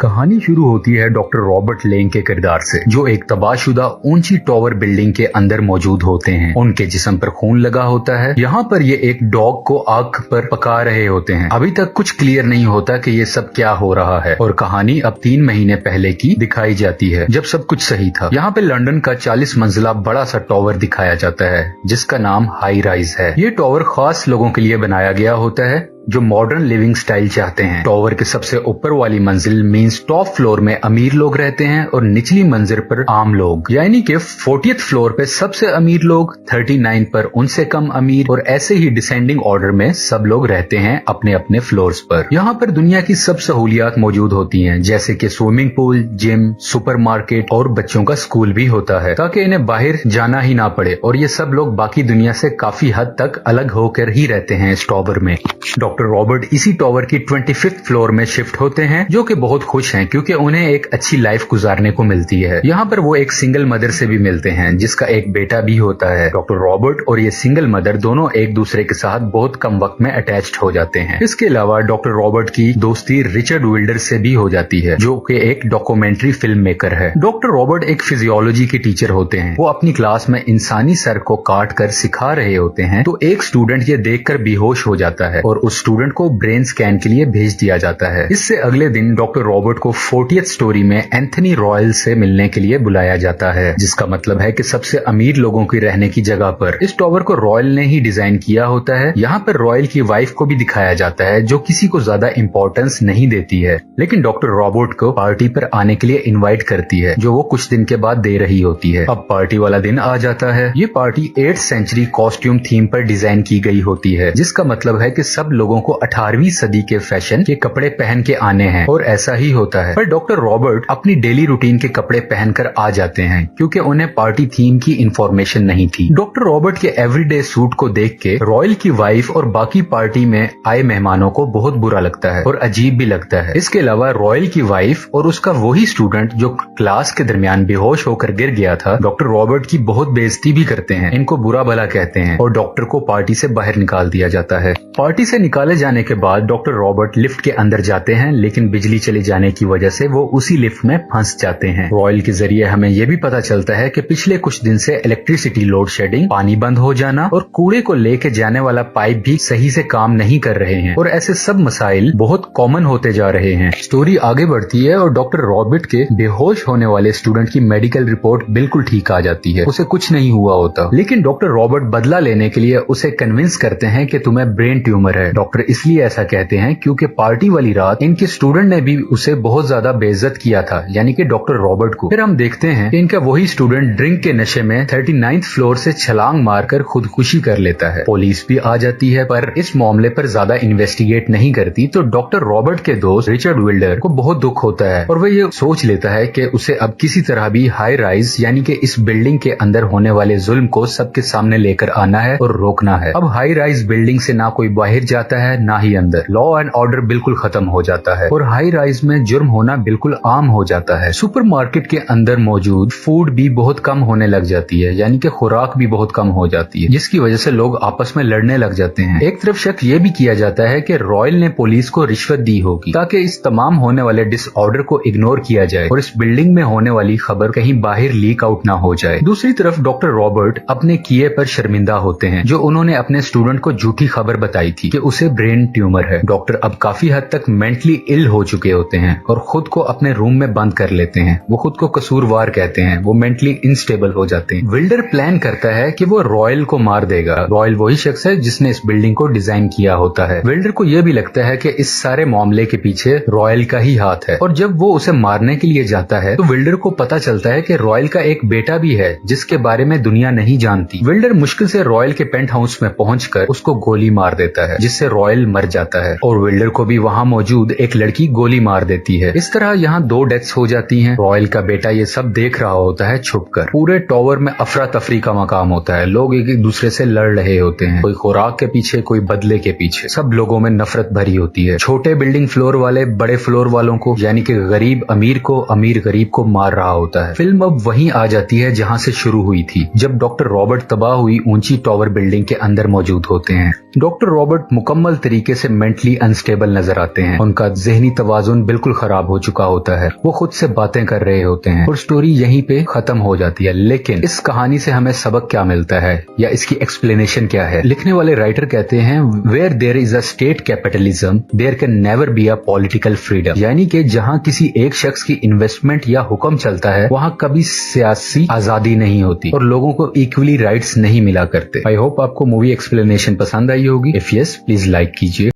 कहानी शुरू होती है डॉक्टर रॉबर्ट लेंग के किरदार से, जो एक तबाहशुदा ऊंची टॉवर बिल्डिंग के अंदर मौजूद होते हैं। उनके जिस्म पर खून लगा होता है। यहाँ पर ये एक डॉग को आग पर पका रहे होते हैं। अभी तक कुछ क्लियर नहीं होता कि ये सब क्या हो रहा है और कहानी अब 3 महीने पहले की दिखाई जाती है, जब सब कुछ सही था। यहाँ पे लंदन का 40 मंजिला बड़ा सा टॉवर दिखाया जाता है, जिसका नाम हाई राइज है। ये टॉवर खास लोगों के लिए बनाया गया होता है जो मॉडर्न लिविंग स्टाइल चाहते हैं। टॉवर के सबसे ऊपर वाली मंजिल मींस टॉप फ्लोर में अमीर लोग रहते हैं और निचली मंजिल पर आम लोग, यानी कि 40th फ्लोर पे सबसे अमीर लोग, 39 पर उनसे कम अमीर, और ऐसे ही डिसेंडिंग ऑर्डर में सब लोग रहते हैं अपने अपने फ्लोर्स पर। यहाँ पर दुनिया की सब सहूलियात मौजूद होती हैं, जैसे कि स्विमिंग पूल, जिम, सुपरमार्केट और बच्चों का स्कूल भी होता है, ताकि इन्हें बाहर जाना ही ना पड़े। और ये सब लोग बाकी दुनिया से काफी हद तक अलग होकर ही रहते हैं इस टॉवर में। डॉक्टर रॉबर्ट इसी टॉवर की 25th फ्लोर में शिफ्ट होते हैं, जो कि बहुत खुश हैं क्योंकि उन्हें एक अच्छी लाइफ गुजारने को मिलती है। यहाँ पर वो एक सिंगल मदर से भी मिलते हैं, जिसका एक बेटा भी होता है। डॉक्टर रॉबर्ट और ये सिंगल मदर दोनों एक दूसरे के साथ बहुत कम वक्त में अटैच्ड हो जाते हैं। इसके अलावा डॉक्टर रॉबर्ट की दोस्ती रिचर्ड विल्डर से भी हो जाती है, जो कि एक डॉक्यूमेंट्री फिल्म मेकर है। डॉक्टर रॉबर्ट एक फिजियोलॉजी के टीचर होते हैं। वो अपनी क्लास में इंसानी सर को काट कर सिखा रहे होते हैं, तो एक स्टूडेंट ये देखकर बेहोश हो जाता है और उस स्टूडेंट को ब्रेन स्कैन के लिए भेज दिया जाता है। इससे अगले दिन डॉक्टर रॉबर्ट को 40th स्टोरी में एंथनी रॉयल से मिलने के लिए बुलाया जाता है, जिसका मतलब है कि सबसे अमीर लोगों की रहने की जगह पर। इस टॉवर को रॉयल ने ही डिजाइन किया होता है। यहाँ पर रॉयल की वाइफ को भी दिखाया जाता है, जो किसी को ज्यादा इंपॉर्टेंस नहीं देती है, लेकिन डॉक्टर रॉबर्ट को पार्टी पर आने के लिए इन्वाइट करती है, जो वो कुछ दिन के बाद दे रही होती है। अब पार्टी वाला दिन आ जाता है। ये party 8th century costume theme पर डिजाइन की गई होती है, जिसका मतलब है कि सब लोगों को 18वीं सदी के फैशन के कपड़े पहन के आने हैं, और ऐसा ही होता है। पर डॉक्टर रॉबर्ट अपनी डेली रूटीन के कपड़े पहनकर आ जाते हैं, क्योंकि उन्हें पार्टी थीम की इंफॉर्मेशन नहीं थी। डॉक्टर रॉबर्ट के एवरीडे सूट को देख के रॉयल की वाइफ और बाकी पार्टी में आए मेहमानों को बहुत बुरा लगता है और अजीब भी लगता है। इसके अलावा रॉयल की वाइफ और उसका वही स्टूडेंट जो क्लास के दरमियान बेहोश होकर गिर गया था, डॉक्टर रॉबर्ट की बहुत बेइज्जती भी करते हैं, इनको बुरा भला कहते हैं, और डॉक्टर को पार्टी से बाहर निकाल दिया जाता है। पार्टी से निकाले जाने के बाद डॉक्टर रॉबर्ट लिफ्ट के अंदर जाते हैं, लेकिन बिजली चले जाने की वजह से वो उसी लिफ्ट में फंस जाते हैं। रॉयल के जरिए हमें ये भी पता चलता है कि पिछले कुछ दिन से इलेक्ट्रिसिटी लोड शेडिंग, पानी बंद हो जाना और कूड़े को लेके जाने वाला पाइप भी सही से काम नहीं कर रहे हैं, और ऐसे सब मसाइल बहुत कॉमन होते जा रहे हैं। स्टोरी आगे बढ़ती है और डॉक्टर रॉबर्ट के बेहोश होने वाले स्टूडेंट की मेडिकल रिपोर्ट बिल्कुल ठीक आ जाती है, उसे कुछ नहीं हुआ होता। लेकिन डॉक्टर रॉबर्ट बदला लेने के लिए उसे कन्विंस करते हैं कि तुम्हें ब्रेन ट्यूमर है। डॉक्टर इसलिए ऐसा कहते हैं क्योंकि पार्टी वाली रात इनके स्टूडेंट ने भी उसे बहुत ज्यादा बेइज्जत किया था, यानी कि डॉक्टर रॉबर्ट को। फिर हम देखते हैं कि इनका वही स्टूडेंट ड्रिंक के नशे में 39th फ्लोर से छलांग मारकर खुदकुशी कर लेता है। पुलिस भी आ जाती है, पर इस मामले पर ज्यादा इन्वेस्टिगेट नहीं करती। तो डॉक्टर रॉबर्ट के दोस्त रिचर्ड विल्डर को बहुत दुख होता है और वह ये सोच लेता है कि उसे अब किसी तरह भी हाई राइज यानी कि इस बिल्डिंग के अंदर होने वाले जुल्म को सबके सामने लेकर आना है और रोकना है। अब हाई राइज बिल्डिंग से ना कोई बाहर जाता है ना ही अंदर। लॉ एंड ऑर्डर बिल्कुल खत्म हो जाता है और हाई राइज में जुर्म होना बिल्कुल आम हो जाता है। सुपरमार्केट के अंदर मौजूद फूड भी बहुत कम होने लग जाती है, यानी कि खुराक भी बहुत कम हो जाती है, जिसकी वजह से लोग आपस में लड़ने लग जाते हैं। एक तरफ शक ये भी किया जाता है कि रॉयल ने पुलिस को रिश्वत दी होगी ताकि इस तमाम होने वाले डिसऑर्डर को इग्नोर किया जाए और इस बिल्डिंग में होने वाली खबर कहीं बाहर लीक आउट ना हो जाए। दूसरी तरफ डॉक्टर रॉबर्ट अपने किए पर शर्मिंदा होते हैं, जो उन्होंने अपने स्टूडेंट को झूठी खबर बताई थी कि उसे ब्रेन ट्यूमर है। डॉक्टर अब काफी हद तक मेंटली इल हो चुके होते हैं और खुद को अपने रूम में बंद कर लेते हैं। वो खुद को कसूरवार कहते हैं, वो मेंटली इनस्टेबल हो जाते हैं। विल्डर प्लान करता है कि वो रॉयल को मार देगा। रॉयल वही शख्स है जिसने इस बिल्डिंग को डिजाइन किया होता है। विल्डर को यह भी लगता है कि इस सारे मामले के पीछे रॉयल का ही हाथ है, और जब वो उसे मारने के लिए जाता है तो विल्डर को पता चलता है कि रॉयल का एक बेटा भी है जिसके बारे में दुनिया नहीं जानती। विल्डर मुश्किल से रॉयल के पेंट हाउस में पहुंचकर उसको गोली मार देता है, जिससे रॉयल मर जाता है, और विल्डर को भी वहां मौजूद एक लड़की गोली मार देती है। इस तरह यहाँ 2 डेथ्स हो जाती हैं। रॉयल का बेटा ये सब देख रहा होता है छुपकर। पूरे टॉवर में अफरा तफरी का मकाम होता है। लोग एक दूसरे से लड़ रहे होते हैं, कोई खुराक के पीछे, कोई बदले के पीछे। सब लोगों में नफरत भरी होती है। छोटे बिल्डिंग फ्लोर वाले बड़े फ्लोर वालों को, यानी कि गरीब अमीर को, अमीर गरीब को मार रहा होता है। फिल्म अब वहीं आ जाती है जहाँ से शुरू हुई थी, जब डॉक्टर रॉबर्ट तबाह हुई ऊंची टॉवर बिल्डिंग के अंदर मौजूद होते हैं। डॉक्टर रॉबर्ट मुकम्मल मुकम्मल तरीके से मेंटली अनस्टेबल नजर आते हैं। उनका जहनी तवाजुन बिल्कुल खराब हो चुका होता है, वो खुद से बातें कर रहे होते हैं और स्टोरी यहीं पे खत्म हो जाती है। लेकिन इस कहानी से हमें सबक क्या मिलता है या इसकी एक्सप्लेनेशन क्या है? लिखने वाले राइटर कहते हैं, where there is a state capitalism there can never be a political freedom, यानी कि जहां किसी एक शख्स की इन्वेस्टमेंट या हुक्म चलता है वहां कभी सियासी आजादी नहीं होती और लोगों को इक्वली राइट्स नहीं मिला करते। आई होप आपको मूवी एक्सप्लेनेशन पसंद आई होगी। इफ यस, प्लीज लाइक कीजिए।